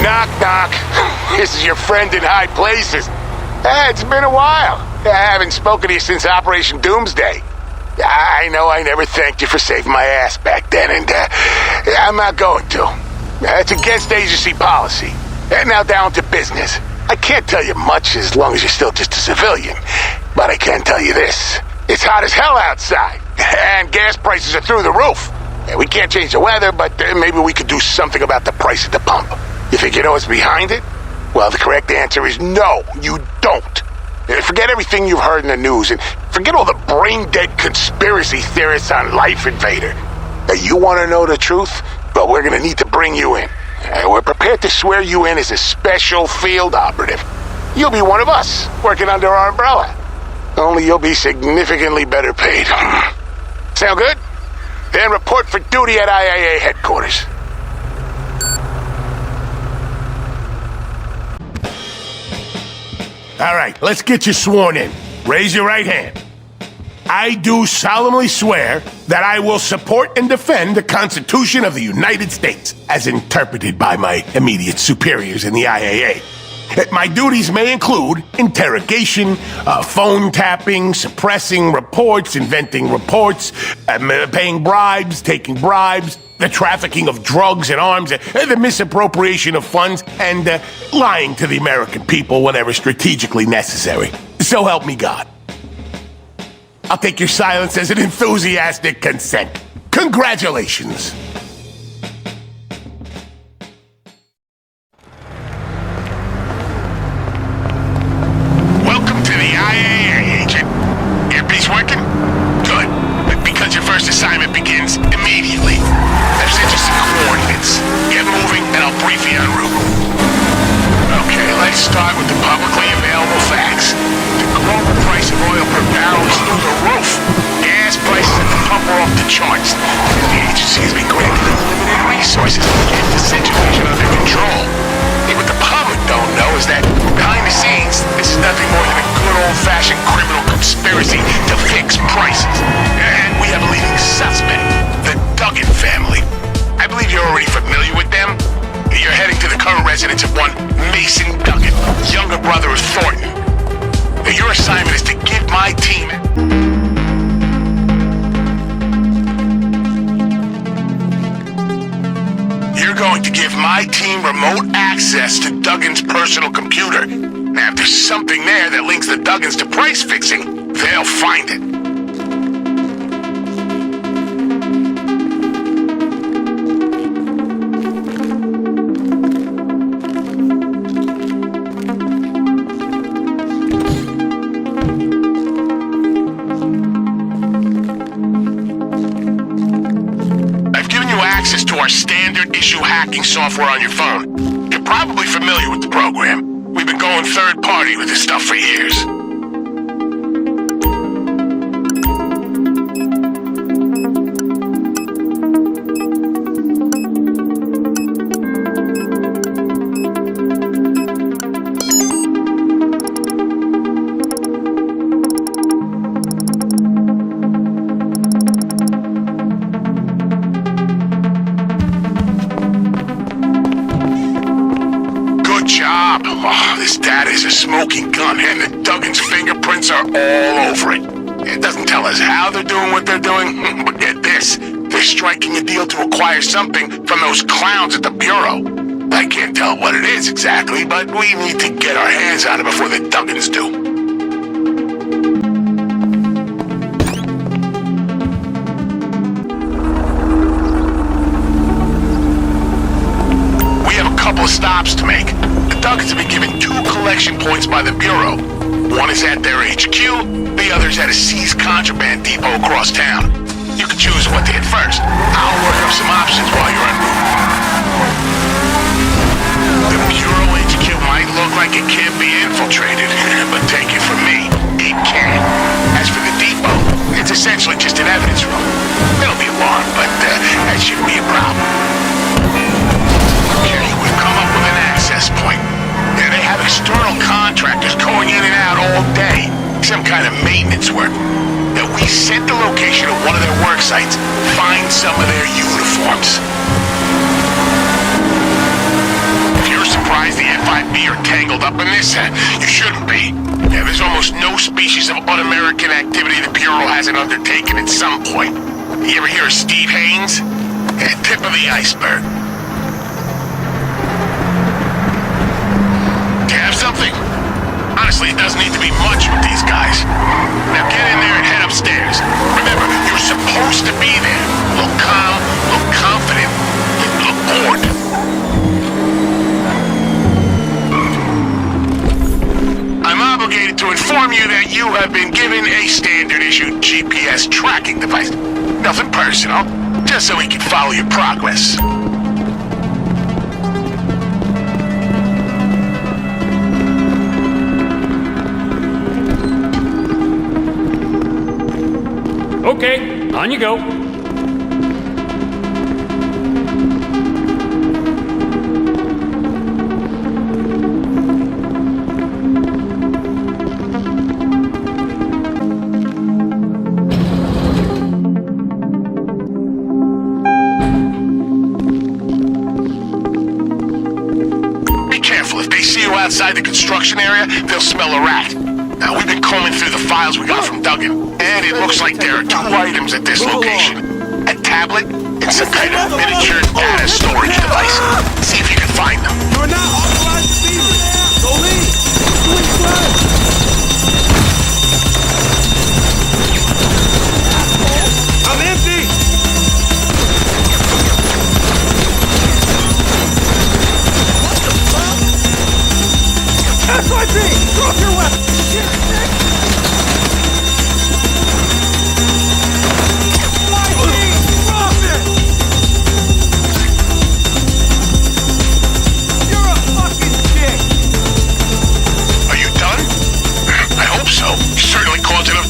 Knock, knock. This is your friend in high places. It's been a while. I haven't spoken to you since Operation Doomsday. I know I never thanked you for saving my ass back then, and I'm not going to. It's against agency policy. And now down to business. I can't tell you much as long as you're still just a civilian. But I can tell you this. It's hot as hell outside. And gas prices are through the roof. We can't change the weather, but maybe we could do something about the price at the pump. You think you know what's behind it? Well, the correct answer is no, you don't. Forget everything you've heard in the news, and forget all the brain-dead conspiracy theorists on Life Invader. You want to know the truth? Well, we're going to need to bring you in. We're prepared to swear you in as a special field operative. You'll be one of us, working under our umbrella. Only you'll be significantly better paid. Sound good? Then report for duty at IAA headquarters. All right, let's get you sworn in. Raise your right hand. I do solemnly swear that I will support and defend the Constitution of the United States as interpreted by my immediate superiors in the IAA. My duties may include interrogation, phone tapping, suppressing reports, inventing reports, paying bribes, taking bribes, the trafficking of drugs and arms, the misappropriation of funds, and lying to the American people whenever strategically necessary. So help me God. I'll take your silence as an enthusiastic consent. Congratulations. Welcome to the IAA, Agent. Earpiece working? Good. Because your first assignment begins immediately. I've sent you some coordinates. Get moving, and I'll brief you en route. Okay, let's start with the publicly available facts. The global price of oil per barrel is through the roof. Gas prices at the pump are off the charts. The agency has been granted unlimited resources to get the situation under control. What the public don't know is that, behind the scenes, this is nothing more than a good old-fashioned criminal conspiracy to fix prices. And we have a leading suspect, the Duggan family. I believe you're already familiar with them. You're heading to the current residence of one Mason Duggan, younger brother of Thornton. Your assignment is to give my team... You're going to give my team remote access to Duggan's personal computer. Now, if there's something there that links the Duggans to price fixing, they'll find it. Access to our standard issue hacking software on your phone. You're probably familiar with the program. We've been going third party with this stuff for years. Oh, this data is a smoking gun, and the Duggan's fingerprints are all over it. It doesn't tell us how they're doing what they're doing, but get this. They're striking a deal to acquire something from those clowns at the Bureau. I can't tell what it is exactly, but we need to get our hands on it before the Duggans do. We have a couple of stops to make. The Duggans have been given 2 collection points by the Bureau. One is at their HQ, the other is at a seized contraband depot across town. You can choose what to hit first. I'll work up some options while you're en route. The Bureau HQ might look like it can't be infiltrated, but take it from me, it can. As for the depot, it's essentially just an evidence room. It'll be long, but that shouldn't be a problem. Okay, we've come up with an access point. Yeah, they have external contractors going in and out all day. Some kind of maintenance work. Now, we sent the location of one of their work sites. Find some of their uniforms. If you're me you're tangled up in this? You shouldn't be. Yeah, there's almost no species of un-American activity the Bureau hasn't undertaken at some point. You ever hear of Steve Haynes? Yeah, tip of the iceberg. Do you have something? Honestly, it doesn't need to be much with these guys. Now get in there and head upstairs. Remember, you're supposed to be there. Look calm, look confident, look bored. I'm obligated to inform you that you have been given a standard-issue GPS tracking device. Nothing personal, just so we can follow your progress. Okay, on you go. Be careful. If they see you outside the construction area, they'll smell a rat. Now, we've been combing through the files we got from Duggan, and it looks like there are 2 items at this location. A tablet and some kind of miniature data storage device. See if you can find them. You're not authorized to be here. Go leave. Go inside. I'm empty. What the fuck? SIP! Drop your weapon!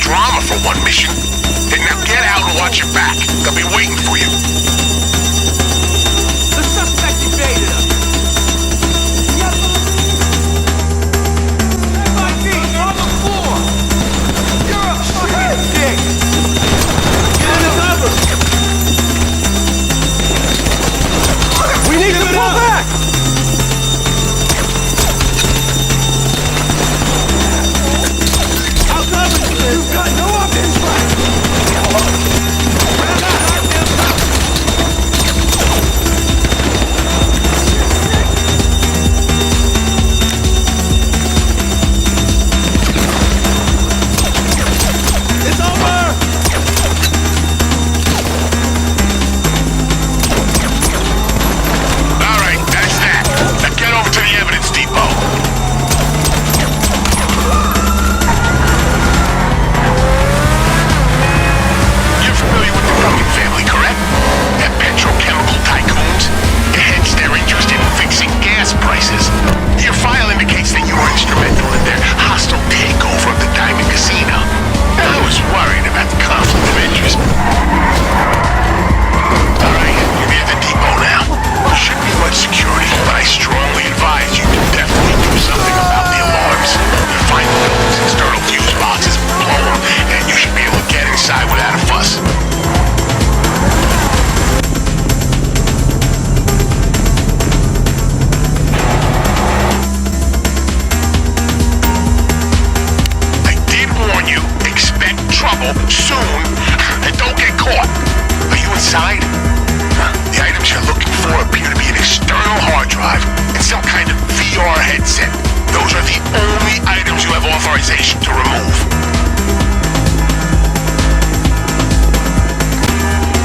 Drama for one mission. And now get out and watch your back. They'll be waiting for you. The suspect evaded us. MIT, you're on the floor. You're a fucking dick. Get in the cover. We need to pull back. You've got no options left! It's over! Alright, that's that. Now get over to the evidence depot. Family, correct? They're petrochemical tycoons. Hence their interest in fixing gas prices. Your file indicates that you were instrumental in their hostile takeover of the Diamond Casino. I was worried about the conflict of interest. Alright, you're near the depot now. There shouldn't be much security, but I strongly advise you to definitely do something about the alarms. Find the building's external fuse boxes, blow them, and you should be able to get inside without a fuss. Soon, and don't get caught. Are you inside? The items you're looking for appear to be an external hard drive and some kind of VR headset. Those are the only items you have authorization to remove.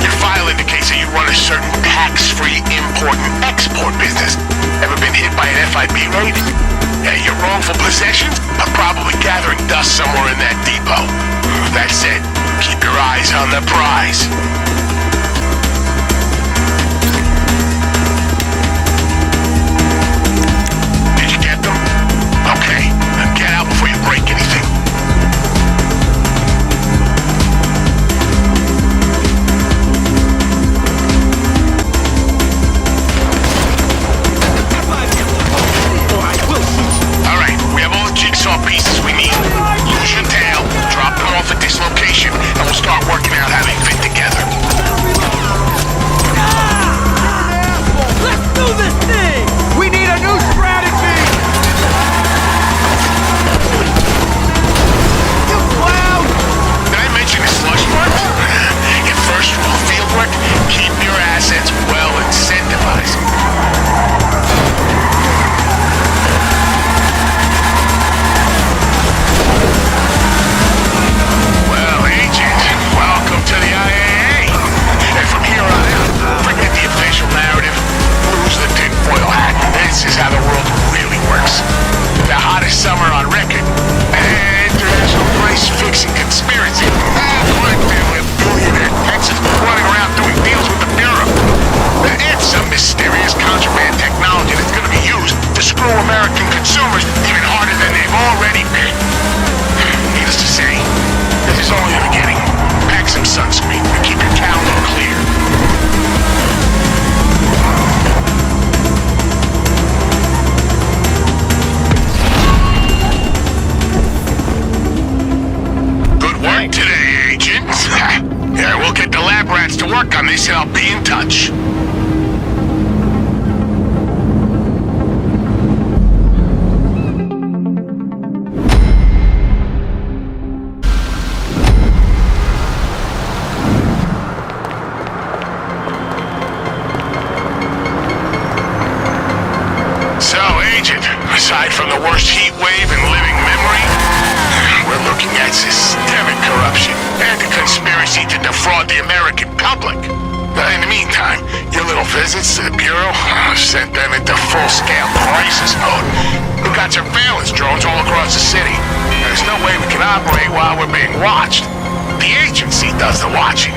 Your file indicates that you run a certain tax-free import and export business. Ever been hit by an FIB raid? Yeah, your wrongful possessions are probably gathering dust somewhere in that depot. That said, keep your eyes on the prize. Did you get them? Okay, now get out before you break anything. Alright, we have all the jigsaw pieces we need. Lose your tail, drop them off at this location, and we'll start working out how they fit together. much. Aside from the worst heat wave in living memory, we're looking at systemic corruption and a conspiracy to defraud the American public. In the meantime, your little visits to the Bureau sent them into full-scale crisis mode. We've got surveillance drones all across the city. There's no way we can operate while we're being watched. The agency does the watching.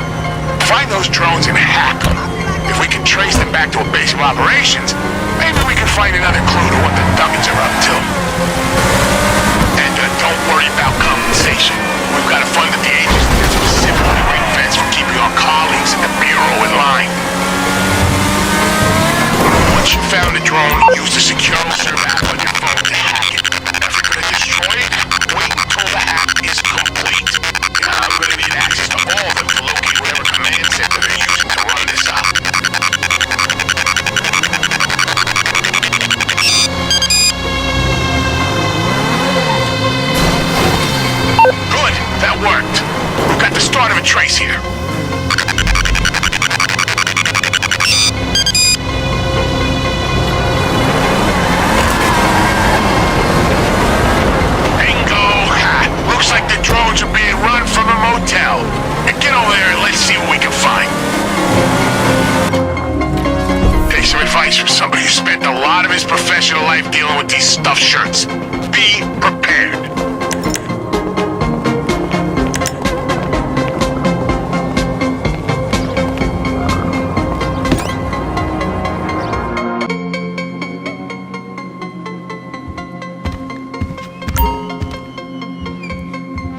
Find those drones and hack them. If we can trace them back to a base of operations, maybe we can find another clue to what the dummies are up to. And don't worry about compensation. We've got a fund at the agency that's specifically ring-fenced for keeping our colleagues at the Bureau in line. Once you've found a drone, use the secure serve app on your phone to hack it. If you're going to destroy it, wait until the hack is complete. I'm going to need access to all of them to locate whatever command center they're using to run this up. Good, that worked. We've got the start of a trace here. Looks like the drones are being run from a motel. Get over there and let's see what we can find. Take some advice from somebody who spent a lot of his professional life dealing with these stuffed shirts. Be prepared.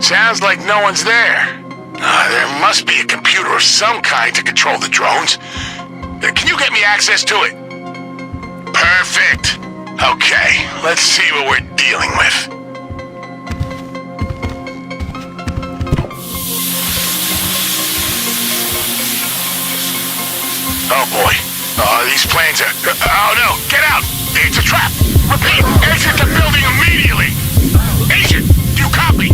Sounds like no one's there. There must be a computer of some kind to control the drones. Can you get me access to it? Perfect. Okay, let's see what we're dealing with. Oh boy. These planes are... Oh no, get out! It's a trap! Repeat, exit the building immediately! Agent, do you copy?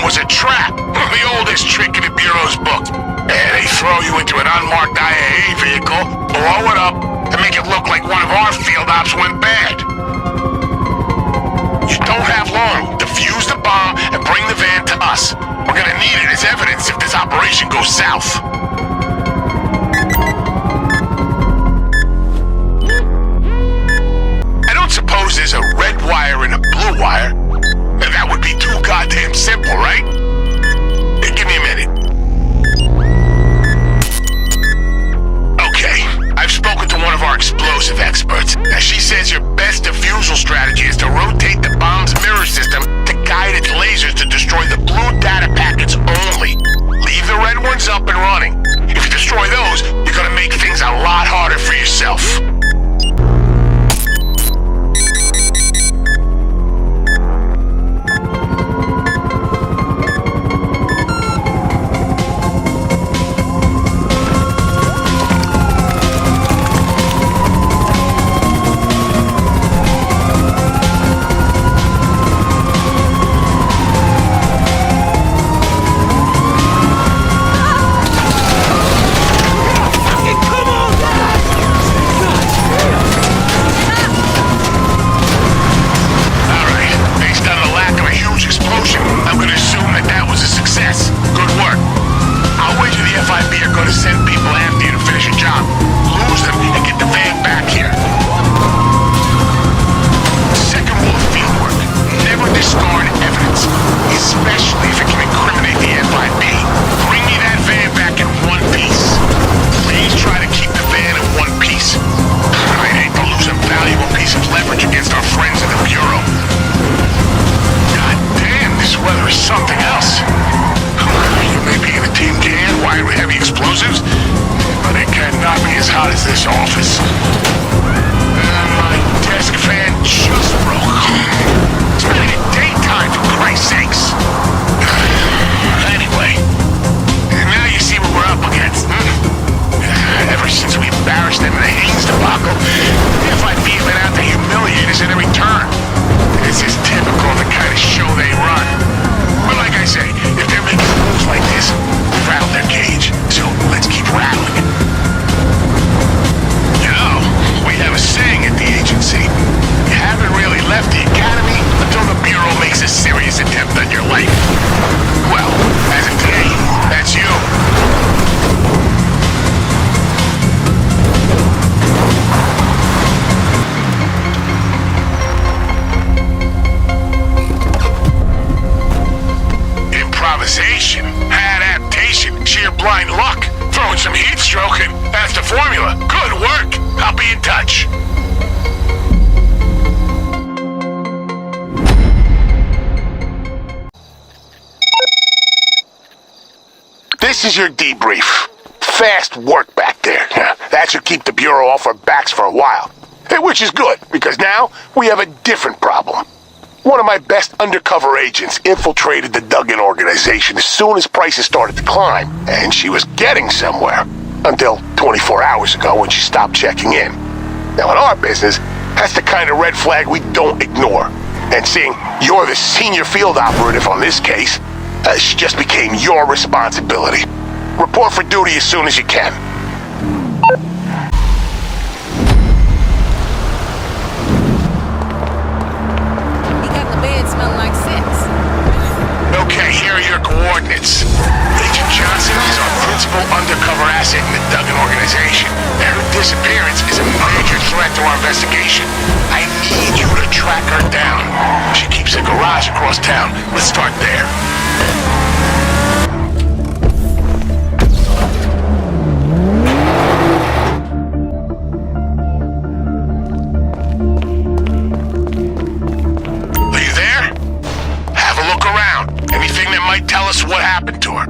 Was a trap. The oldest trick in the Bureau's book. They throw you into an unmarked IAA vehicle, blow it up, and make it look like one of our field ops went bad. You don't have long. Defuse the bomb and bring the van to us. We're gonna need it as evidence if this operation goes south. I don't suppose there's a red wire and a blue wire. That would be too goddamn simple, right? Give me a minute. Okay, I've spoken to one of our explosive experts. She says your best defusal strategy is to rotate the bomb's mirror system to guide its lasers to destroy the blue data packets only. Leave the red ones up and running. If you destroy those, you're gonna make things a lot harder for yourself. showing some heat stroking. That's the formula. Good work. I'll be in touch. This is your debrief. Fast work back there. That should keep the Bureau off our backs for a while. Which is good, because now we have a different problem. One of my best undercover agents infiltrated the Duggan organization as soon as prices started to climb, and she was getting somewhere. Until 24 hours ago when she stopped checking in. Now in our business, that's the kind of red flag we don't ignore. And seeing you're the senior field operative on this case, she just became your responsibility. Report for duty as soon as you can. He got the bed smelling like sex. Okay, here are your coordinates. Agent Johnson is our principal undercover asset in the Duggan organization. Her disappearance is a major threat to our investigation. I need you to track her down. She keeps a garage across town. Let's start there. Tell us what happened to her.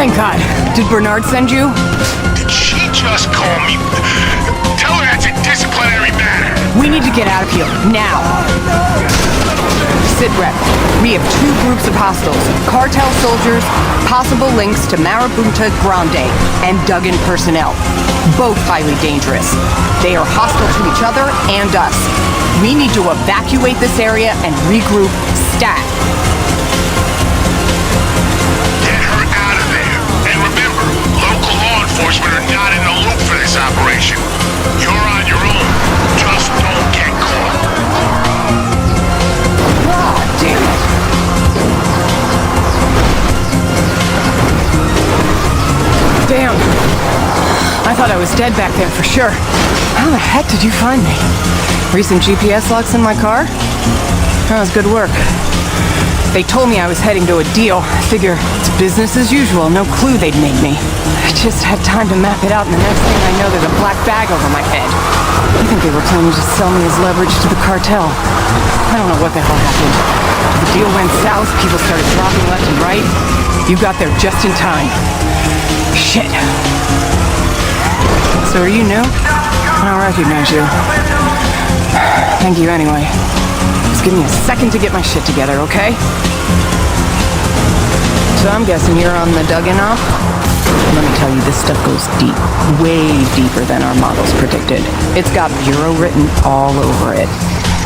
Thank God. Did Bernard send you? Did she just call me? Tell her that's a disciplinary matter. We need to get out of here, now. Sit rep. We have 2 groups of hostiles. Cartel soldiers, possible links to Marabunta Grande, and Duggan personnel. Both highly dangerous. They are hostile to each other and us. We need to evacuate this area and regroup stat. Enforcement are not in the loop for this operation. You're on your own. Just don't get caught. God damn it. Damn. I thought I was dead back there for sure. How the heck did you find me? Recent GPS logs in my car? That was good work. They told me I was heading to a deal. Figure it's business as usual, no clue they'd made me. I just had time to map it out, and the next thing I know, there's a black bag over my head. I think they were planning to sell me as leverage to the cartel. I don't know what the hell happened. The deal went south, people started dropping left and right. You got there just in time. Shit. So are you new? I don't recognize you. Thank you anyway. Just give me a second to get my shit together, okay? So I'm guessing you're on the dug-in op? Let me tell you, this stuff goes deep. Way deeper than our models predicted. It's got Bureau written all over it.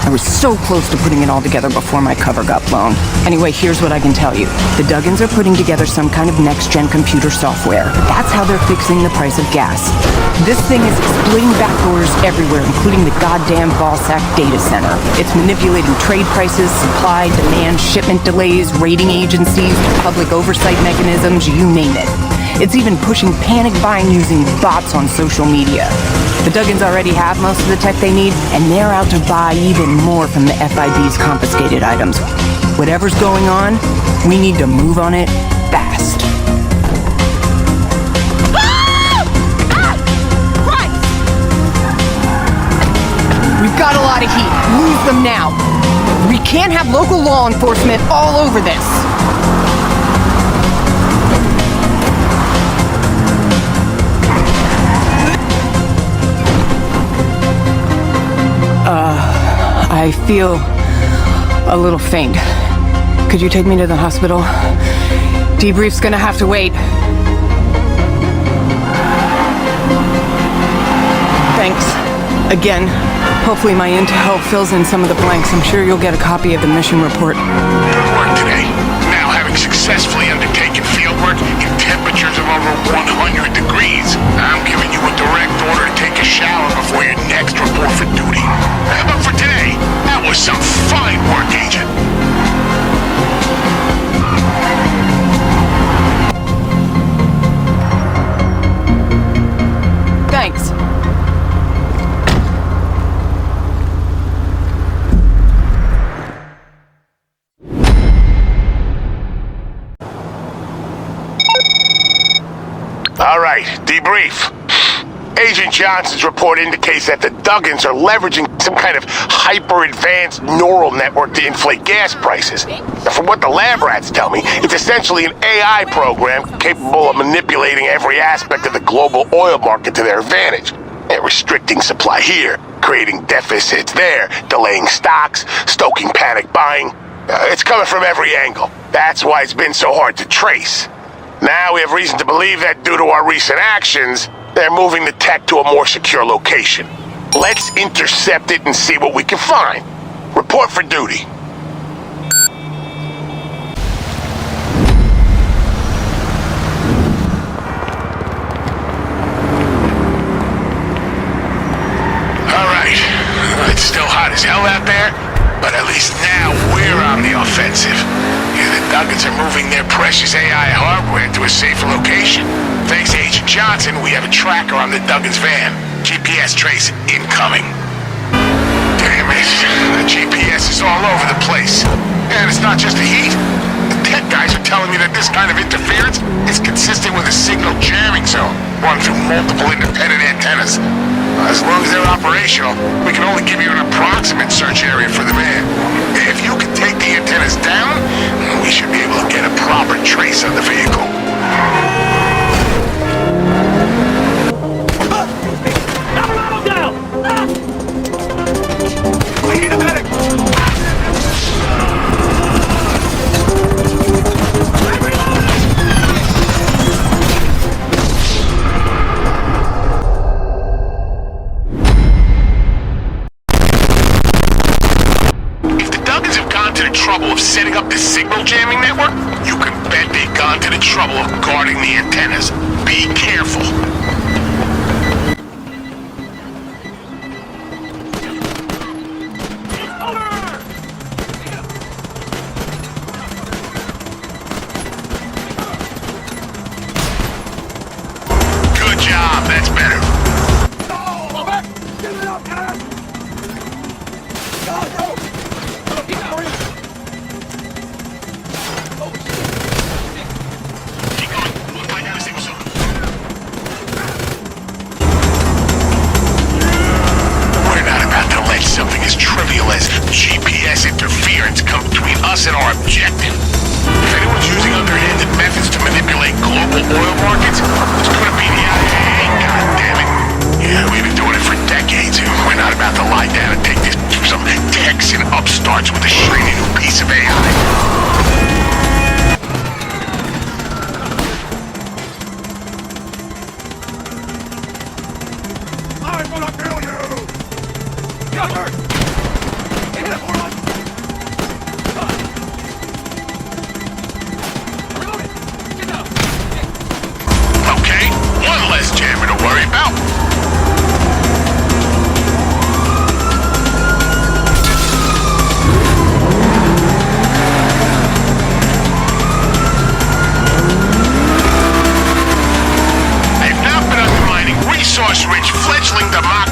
I was so close to putting it all together before my cover got blown. Anyway, here's what I can tell you. The Duggins are putting together some kind of next-gen computer software. That's how they're fixing the price of gas. This thing is exploiting backdoors everywhere, including the goddamn Ballsack data center. It's manipulating trade prices, supply, demand, shipment delays, rating agencies, public oversight mechanisms, you name it. It's even pushing panic buying using bots on social media. The Duggins already have most of the tech they need, and they're out to buy even more from the FIB's confiscated items. Whatever's going on, we need to move on it fast. We've got a lot of heat. Lose them now. We can't have local law enforcement all over this. I feel a little faint. Could you take me to the hospital? Debrief's gonna have to wait. Thanks. Again. Hopefully my intel fills in some of the blanks. I'm sure you'll get a copy of the mission report. Good work today. Now, having successfully undertaken fieldwork in temperatures of over 100 degrees, I'm giving you a direct order to take a shower before your next report for duty. But for today, that was some fine work, Agent. Thanks. All right, debrief. Agent Johnson's report indicates that the Duggins are leveraging some kind of hyper-advanced neural network to inflate gas prices. Now, from what the lab rats tell me, it's essentially an AI program capable of manipulating every aspect of the global oil market to their advantage. And restricting supply here, creating deficits there, delaying stocks, stoking panic buying. It's coming from every angle. That's why it's been so hard to trace. Now we have reason to believe that due to our recent actions, they're moving the tech to a more secure location. Let's intercept it and see what we can find. Report for duty. All right. It's still hot as hell out there, but at least now we're on the offensive. The Duggins are moving their precious AI hardware to a safer location. Thanks to Agent Johnson, we have a tracker on the Duggins van. GPS trace incoming. Damn it, the GPS is all over the place. And it's not just the heat. The tech guys are telling me that this kind of interference is consistent with a signal jamming zone run through multiple independent antennas. As long as they're operational, we can only give you an approximate search area for the van. If you can take the antennas down, we should be able to get a proper trace on the vehicle. We need a medic! Trouble of setting up this signal jamming network, you can bet they've gone to the trouble of guarding the antennas. Be careful. Good job, that's better. GPS interference come between us and our objective. If anyone's using underhanded methods to manipulate global oil markets, it's gonna be the IA, goddammit.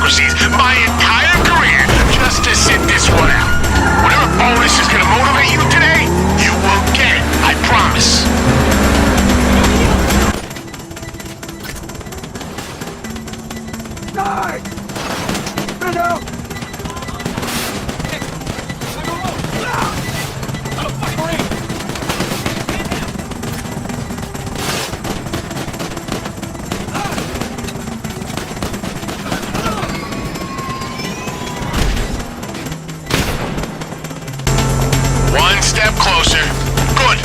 bureaucracies my entire career just to sit this one out. Whatever bonus is gonna motivate you today, you will get it. I promise. One step closer. Good.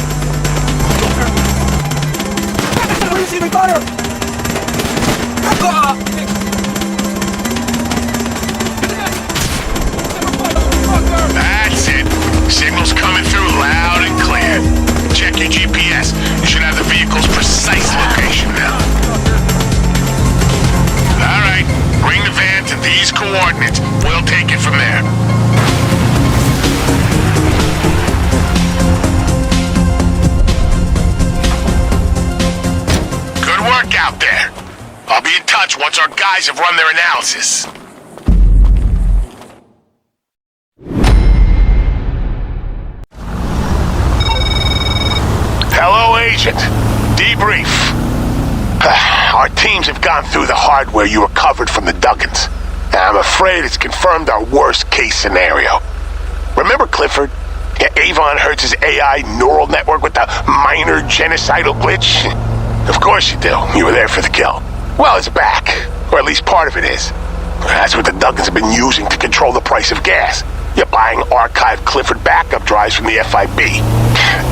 That's it. Signal's coming through loud and clear. Check your GPS. You should have the vehicle's precise location now. All right. Bring the van to these coordinates. We'll take it from there. Good work out there. I'll be in touch once our guys have run their analysis. Hello, Agent. Debrief. Our teams have gone through the hardware you recovered from the Duggins. I'm afraid it's confirmed our worst-case scenario. Remember Clifford? Avon Hertz's AI neural network with the minor genocidal glitch? Of course you do. You were there for the kill. Well, it's back. Or at least part of it is. That's what the Duggins have been using to control the price of gas. You're buying archived Clifford backup drives from the FIB.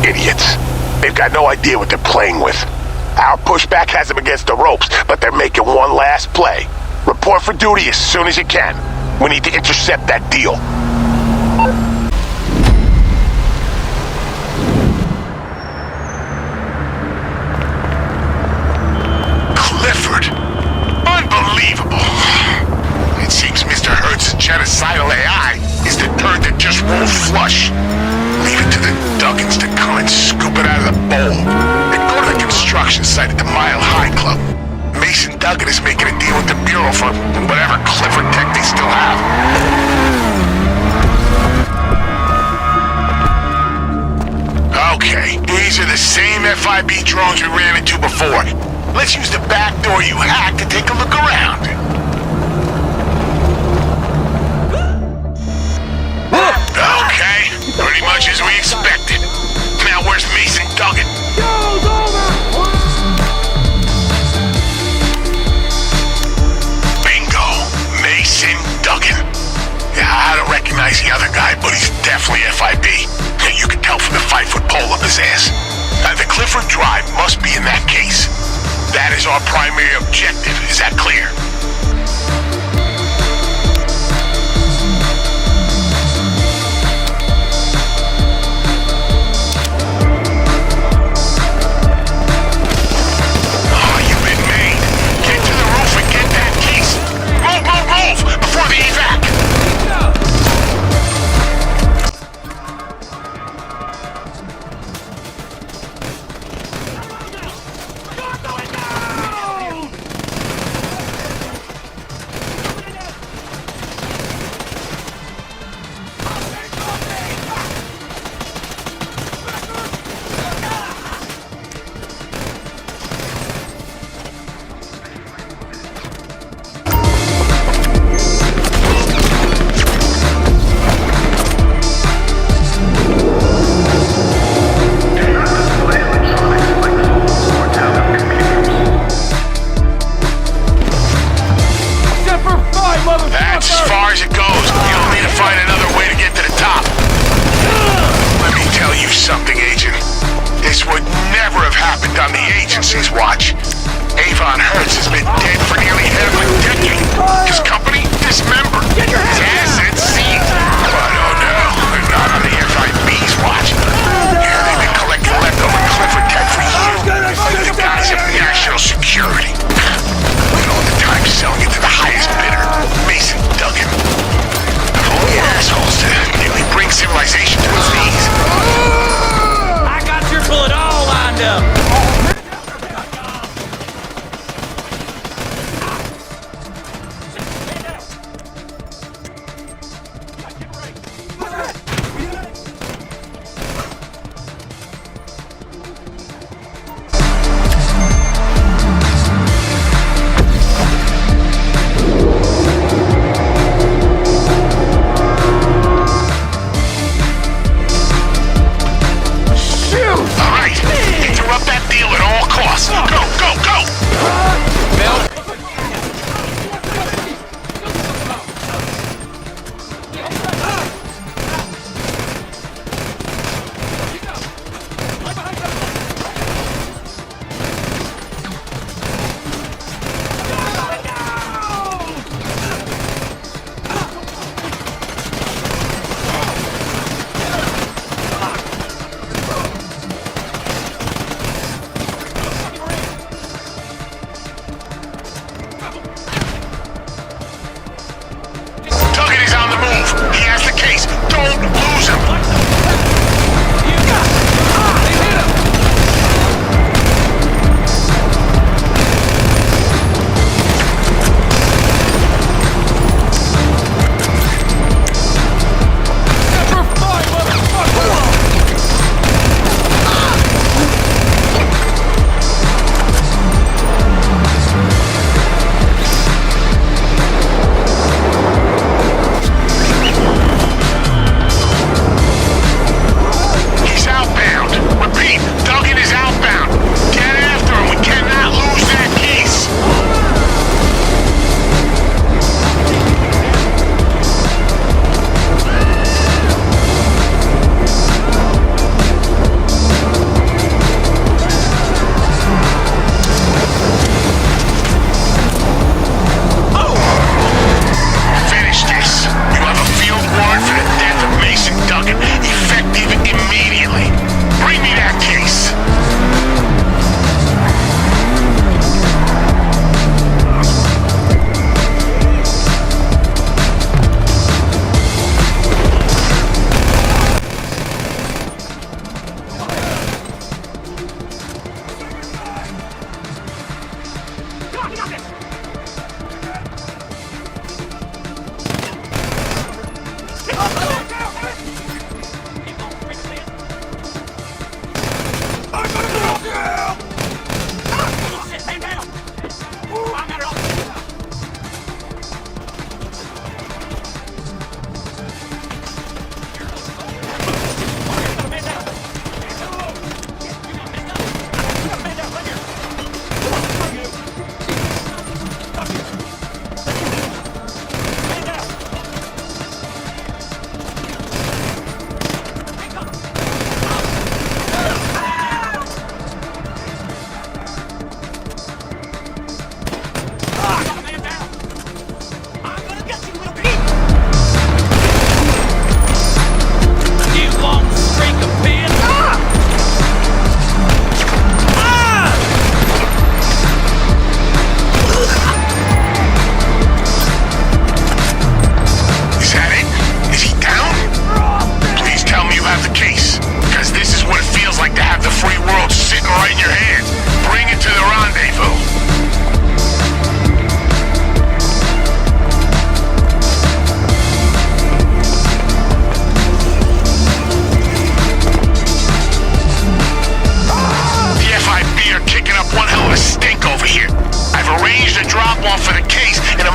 Idiots. They've got no idea what they're playing with. Our pushback has them against the ropes, but they're making one last play. Report for duty as soon as you can. We need to intercept that deal. Clifford. Unbelievable. It seems Mr. Hertz's genocidal AI is determined to just roll flush. Leave it to the Duggins to come and scoop it out of the bowl. And go to the construction site at the Mile High Club. Mason Duggan is making a deal with the Bureau for whatever Clifford tech they still have. Okay, these are the same FIB drones we ran into before. Let's use the back door you hacked to take a look around. Okay, pretty much as we expected. Now where's Mason Duggan? Bingo, Mason Duggan. Yeah, I don't recognize the other guy, but he's definitely FIB. You can tell from the 5-foot pole up his ass. The Clifford Drive must be in that case. That is our primary objective. Is that clear? Oh, you've been made. Get to the roof and get that case. Move, move, move! Before the evac!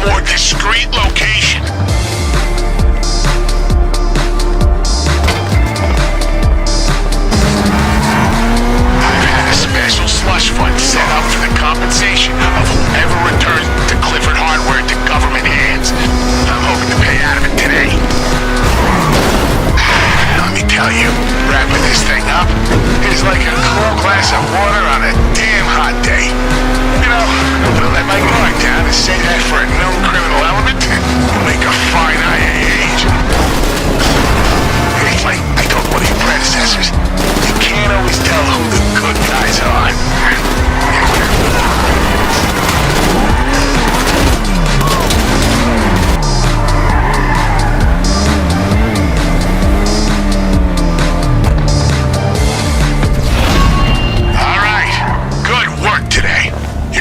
more discreet location. I've had a special slush fund set up for the compensation of whoever returns to Clifford Hardware to government hands. I'm hoping to pay out of it today. Let me tell you, wrapping this thing up is like a cool glass of water on a damn hot day. You know, I'm gonna let my guard down and say that for a known criminal element will make a fine IA agent. It's like I told one of your predecessors, you can't always tell who the good guys are.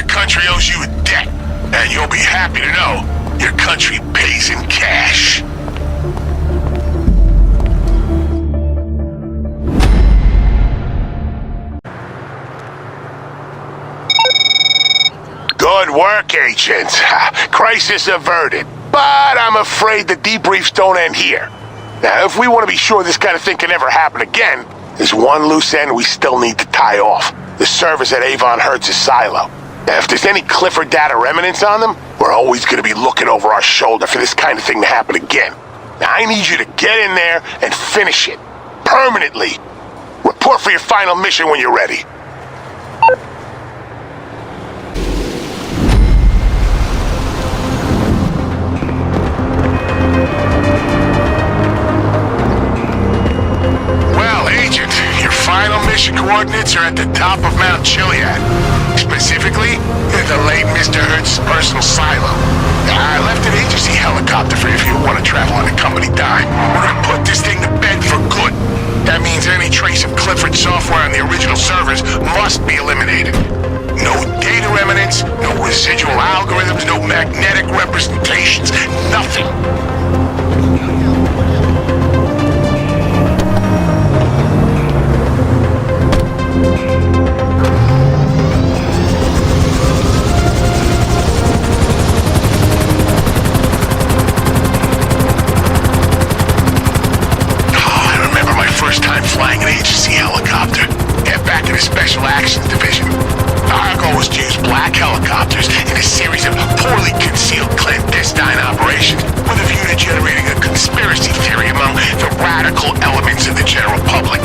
Country owes you a debt, and you'll be happy to know your country pays in cash. Good work, agents. Crisis averted. But I'm afraid the debriefs don't end here. Now, if we want to be sure this kind of thing can never happen again, there's one loose end we still need to tie off. The servers at Avon Hertz's silo. Now, if there's any Clifford data remnants on them, we're always going to be looking over our shoulder for this kind of thing to happen again. Now, I need you to get in there and finish it. Permanently. Report for your final mission when you're ready. Well, Agent, your final mission coordinates are at the top of Mount Chiliad. Specifically, the late Mr. Hertz's personal silo. I left an agency helicopter for if you want to travel on a company dime. We're gonna put this thing to bed for good. That means any trace of Clifford software on the original servers must be eliminated. No data remnants, no residual algorithms, no magnetic representations, nothing. Flying an agency helicopter. Get back in the Special Actions Division. Our goal was to use black helicopters in a series of poorly concealed clandestine operations with a view to generating a conspiracy theory among the radical elements of the general public.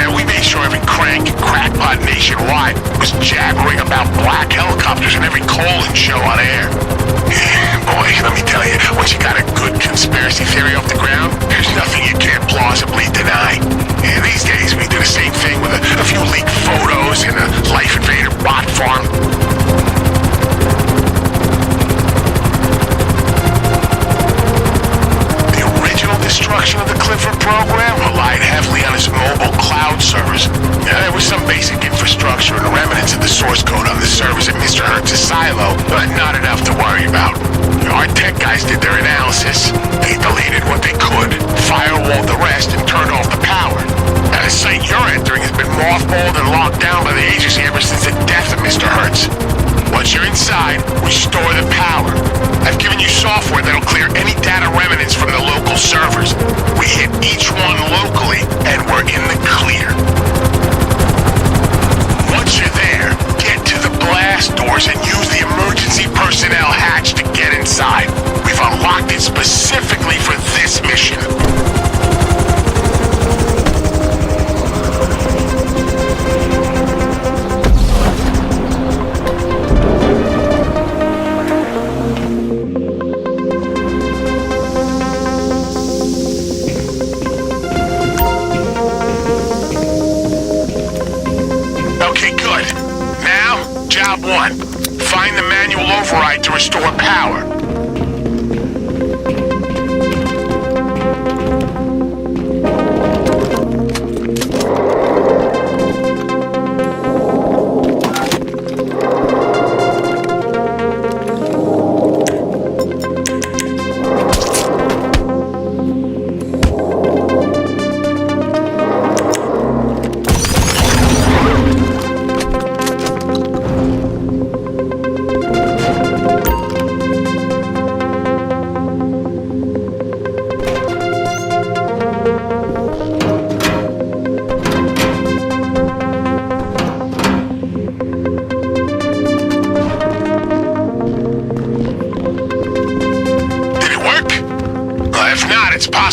And we made sure every crank and crackpot nationwide was jabbering about black helicopters in every call-in show on air. Boy, let me tell you, once you got a good conspiracy theory off the ground, there's nothing you can't plausibly deny. And these days, we do the same thing with a few leaked photos in a Life Invader bot farm. The original destruction of the Clifford program relied heavily on its mobile cloud servers. There was some basic infrastructure and remnants of the source code on the servers at Mr. Hertz's silo, but not enough to worry about. Our tech guys did their analysis. They deleted what they could, firewalled the rest, and turned off the power. Now, the site you're entering has been mothballed and locked down by the agency ever since the death of Mr. Hertz. Once you're inside, restore the power. I've given you software that'll clear any data remnants from the local servers. We hit each one locally, and we're in the clear. Once you're there, get to the blast doors and use the emergency personnel hatch to get inside. We've unlocked it specifically for this mission. Job 1. Find the manual override to restore power.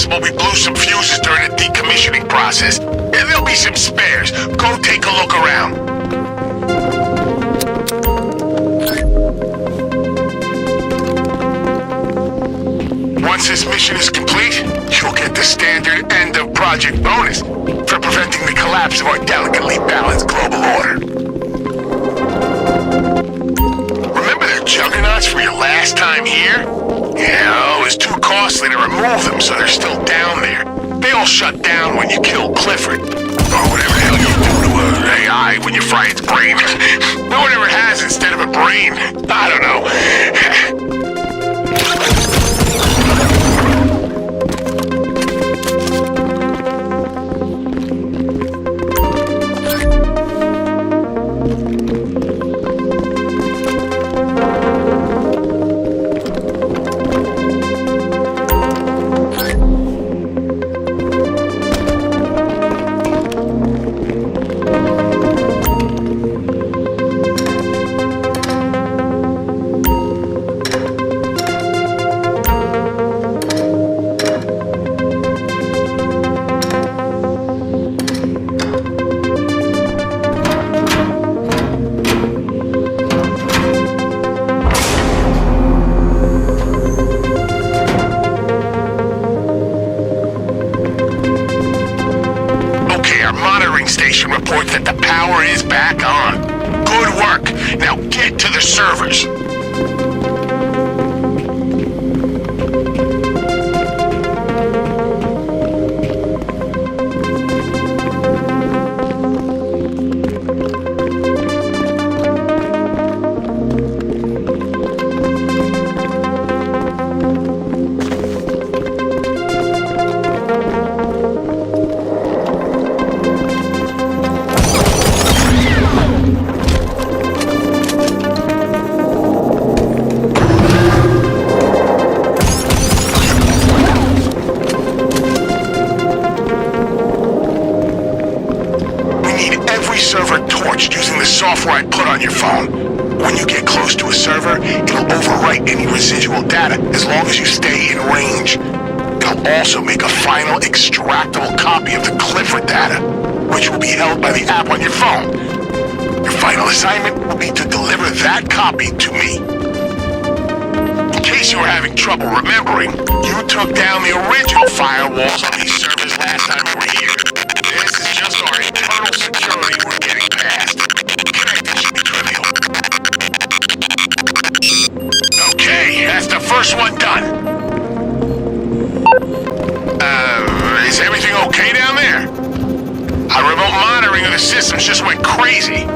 possible we blew some fuses during the decommissioning process. And there'll be some spares. Go take a look around. Once this mission is complete, you'll get the standard end of project bonus for preventing the collapse of our delicately balanced global order. Remember the juggernauts from your last time here? Yeah, it was too costly to remove them, so they're still down there. They all shut down when you killed Clifford. Or whatever the hell you do to an AI when you fry its brain. No one ever has instead of a brain. I don't know. Reports that the power is back on. Good work. Now get to the servers. Server torched using the software I put on your phone. When you get close to a server, it'll overwrite any residual data as long as you stay in range. It'll also make a final extractable copy of the Clifford data, which will be held by the app on your phone. Your final assignment will be to deliver that copy to me. In case you were having trouble remembering, you took down the original firewalls on these servers last time we were here. This is just our internal security we're getting past. Connecting should be trivial. Okay, that's the first one done. Is everything okay down there? Our remote monitoring of the systems just went crazy.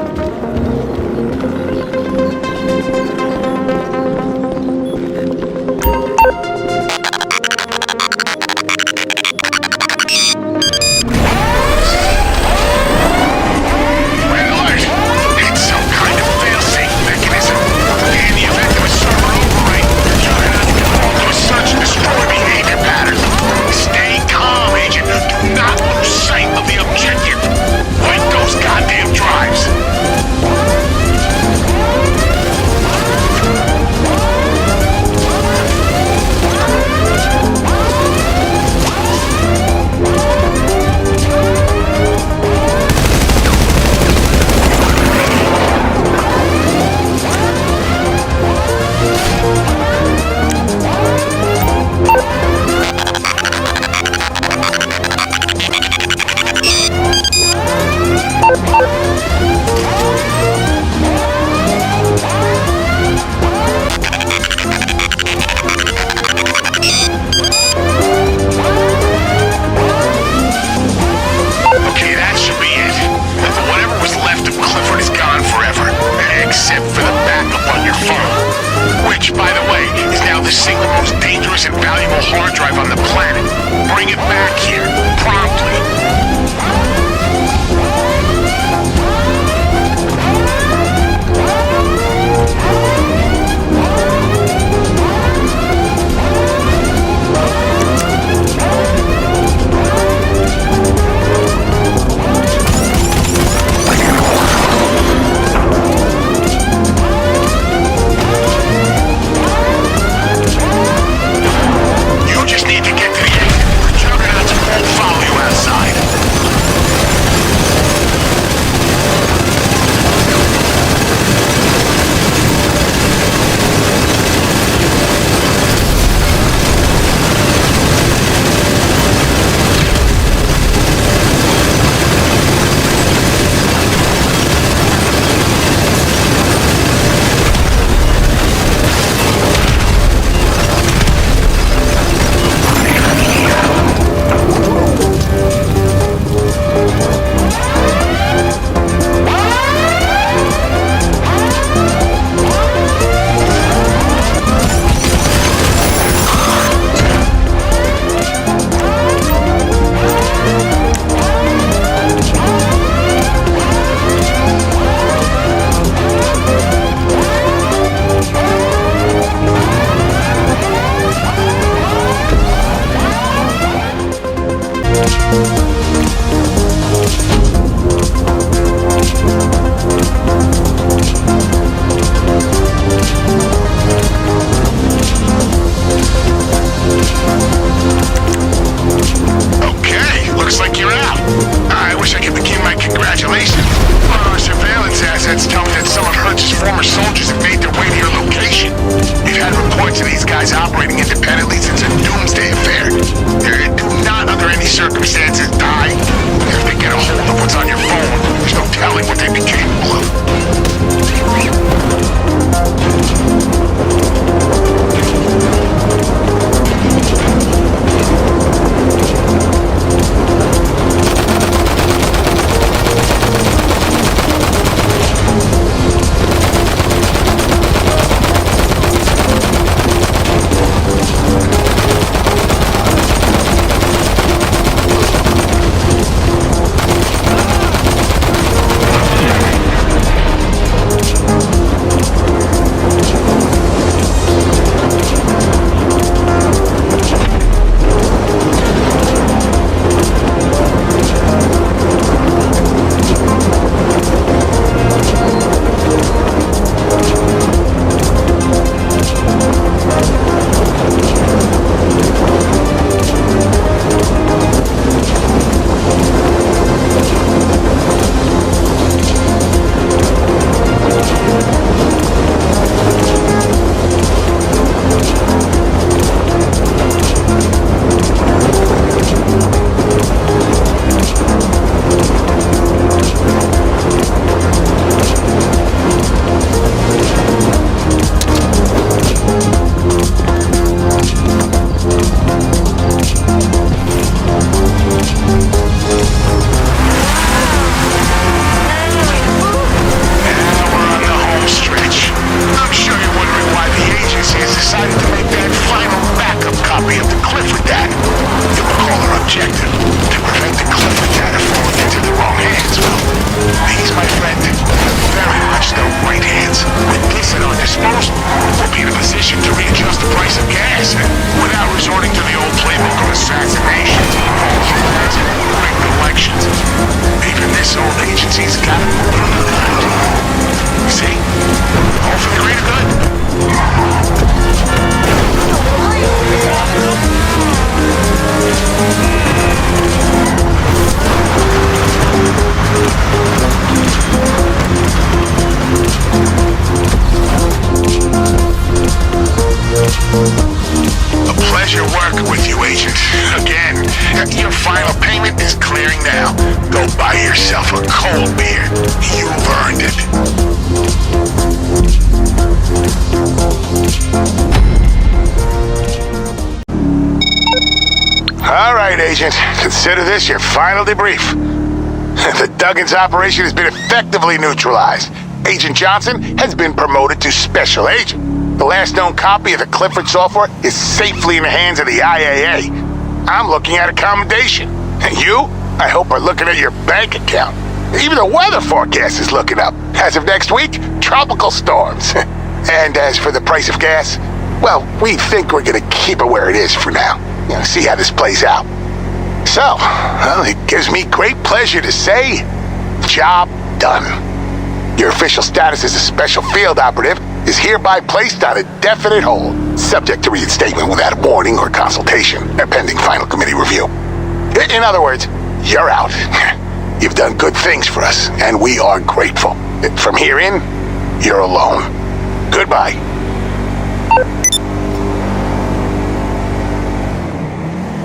objective, to prevent the Clifford data falling into the wrong hands. Well, these, my friend, very much the right hands. With this at our disposal, we'll be in a position to readjust the price of gas without resorting to the old playbook of assassination, rigged elections. Even this old agency's got to move on the ground. You see? All for the greater good. A pleasure working with you, Agent. Again, your final payment is clearing now. Go buy yourself a cold beer. You've earned it. All right, Agent. Consider this your final debrief. The Duggins operation has been effectively neutralized. Agent Johnson has been promoted to Special Agent. The last known copy of the Clifford software is safely in the hands of the IAA. I'm looking at a commendation. And you, I hope, are looking at your bank account. Even the weather forecast is looking up. As of next week, tropical storms. And as for the price of gas, well, we think we're gonna keep it where it is for now. You know, see how this plays out. So, well, it gives me great pleasure to say, job done. Your official status as a special field operative is hereby placed on a definite hold, subject to reinstatement without warning or consultation, pending final committee review. In other words, you're out. You've done good things for us, and we are grateful. From here in, you're alone. Goodbye.